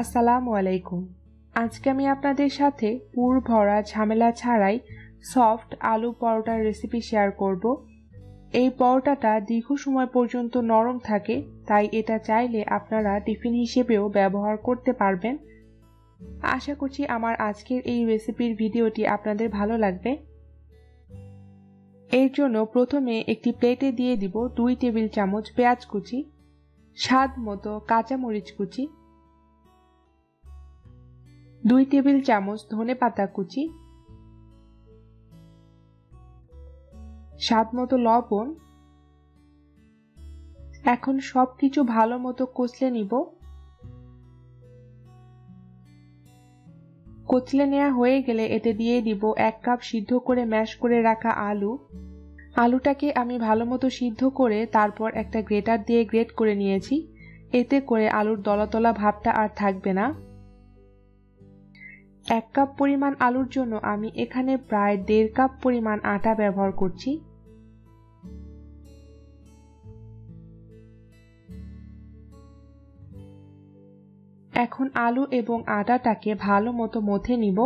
আসসালামু আলাইকুম। আজকে আমি আপনাদের সাথে পুর ভরা ঝামেলা ছাড়াই সফট আলু পরোটার রেসিপি শেয়ার করব। এই পরোটাটা দীর্ঘ সময় পর্যন্ত নরম থাকে, তাই এটা চাইলে আপনারা টিফিন হিসেবেও ব্যবহার করতে পারবেন। আশা করছি আমার আজকের এই রেসিপির ভিডিওটি আপনাদের ভালো লাগবে। এর জন্য প্রথমে একটি প্লেটে দিয়ে দিব 2 টেবিল চামচ পেঁয়াজ কুচি, স্বাদ মতো কাঁচা মরিচ কুচি, 2 টেবিল চামচ ধনেপাতা কুচি, স্বাদ মতো লবণ। এখন সবকিছু ভালো মতো কষলে নিব। কচলে নেওয়া হয়ে গেলে এতে দিয়ে দিব 1 কাপ সিদ্ধ করে ম্যাশ করে রাখা আলু। আলুটাকে আমি ভালো মতো সিদ্ধ করে তারপর একটা গ্রেটার দিয়ে গ্রেট করে নিয়েছি। এতে করে আলুর দলা ভাবটা আর থাকবে না। 1 কাপ পরিমাণ আলুর জন্য আমি এখানে প্রায় 1.5 কাপ পরিমাণ আটা ব্যবহার করছি। এখন আলু এবং আটাটাকে ভালো মতো মথে নিব।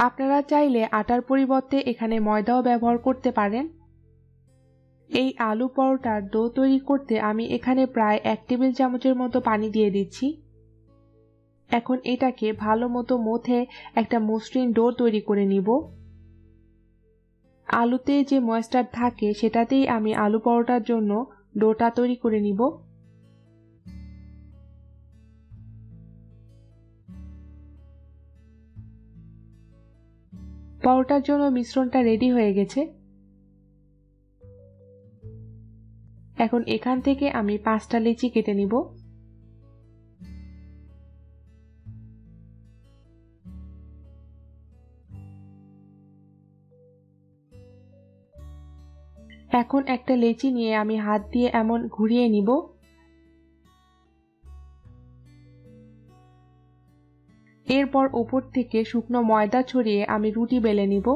আপনারা চাইলে আটার পরিবর্তে এখানে ময়দাও ব্যবহার করতে পারেন। এই আলু পরোটার ডো তৈরি করতে আমি এখানে প্রায় 1 টেবিল চামচের মতো পানি দিয়ে দিচ্ছি। এখন এটাকে ভালো মতো মথে একটা মসৃণ ডো তৈরি করে নিব। আলুতে যে ময়েশ্চার থাকে সেটাতেই আমি আলু পরোটার জন্য ডোটা তৈরি করে নিব। পরোটার জন্য মিশ্রণটা রেডি হয়ে গেছে। এখন এখান থেকে আমি 5টা লিচি কেটে নিব। এখন একটা লেচি নিয়ে আমি হাত দিয়ে এমন ঘুরিয়ে নিব। এরপর উপর থেকে শুকনো ময়দা ছড়িয়ে আমি রুটি বেলে নিব।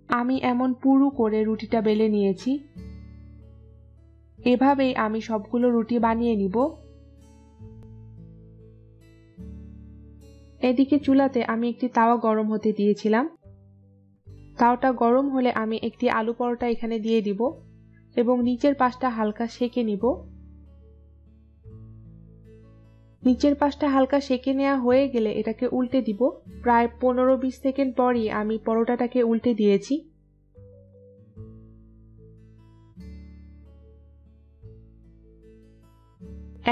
আমি এমন পুরু করে রুটিটা বেলে নিয়েছি। এভাবেই আমি সবগুলো রুটি বানিয়ে নিব। এদিকে চুলাতে আমি একটি তাওয়া গরম হতে দিয়েছিলাম। তাওয়াটা গরম হলে আমি একটি আলু পরোটা এখানে দিয়ে দিব এবং নিচের পাশটা হালকা সেকে নিব। নিচের পাশটা হালকা সেকে নেওয়া হয়ে গেলে এটাকে উল্টে দিব। প্রায় 15-20 সেকেন্ড পরই আমি পরোটাটাকে উল্টে দিয়েছি।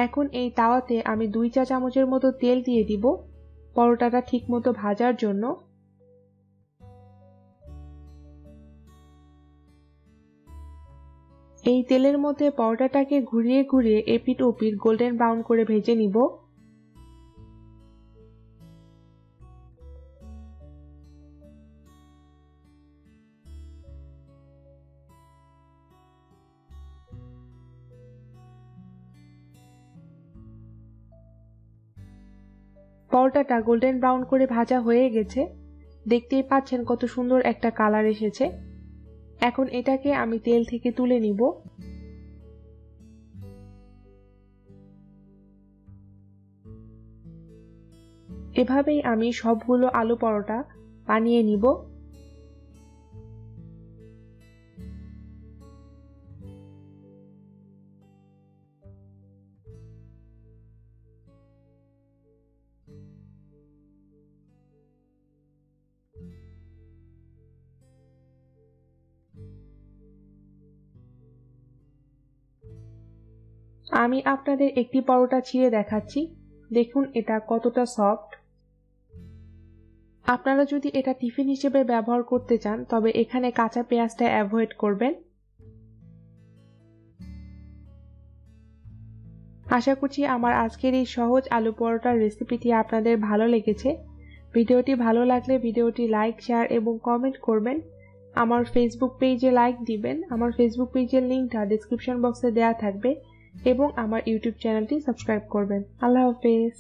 এখন এই তাওয়াতে আমি 2 চা চামচের মতো তেল দিয়ে দিব পরোটাটা ঠিকমতো ভাজার জন্য। এই তেলের মধ্যে পরোটাটাকে ঘুরিয়ে ঘুরিয়ে এপিট ওপিট গোল্ডেন ব্রাউন করে ভেজে নিব। পরোটাটা গোল্ডেন ব্রাউন করে ভাজা হয়ে গেছে। দেখতেই পাচ্ছেন কত সুন্দর একটা কালার এসেছে। এখন এটাকে আমি তেল থেকে তুলে নিব। এভাবেই আমি সবগুলো আলু পরোটা বানিয়ে নিব। আমি আপনাদের একটি পরোটা ছিঁড়ে দেখাচ্ছি। দেখুন এটা কতটা সফট। আপনারা যদি এটা টিফিন হিসেবে ব্যবহার করতে চান তবে এখানে কাঁচা পেঁয়াজটা অ্যাভয়েড করবেন। আশা করছি আমার আজকের এই সহজ আলু পরোটার রেসিপিটি আপনাদের ভালো লেগেছে। ভিডিওটি ভালো লাগলে ভিডিওটি লাইক, শেয়ার এবং কমেন্ট করবেন। আমার ফেসবুক পেজে লাইক দিবেন। আমার ফেসবুক পেজের লিংকটা ডেসক্রিপশন বক্সে দেওয়া থাকবে এবং আমার ইউটিউব চ্যানেলটি সাবস্ক্রাইব করবেন। আল্লাহ হাফেজ।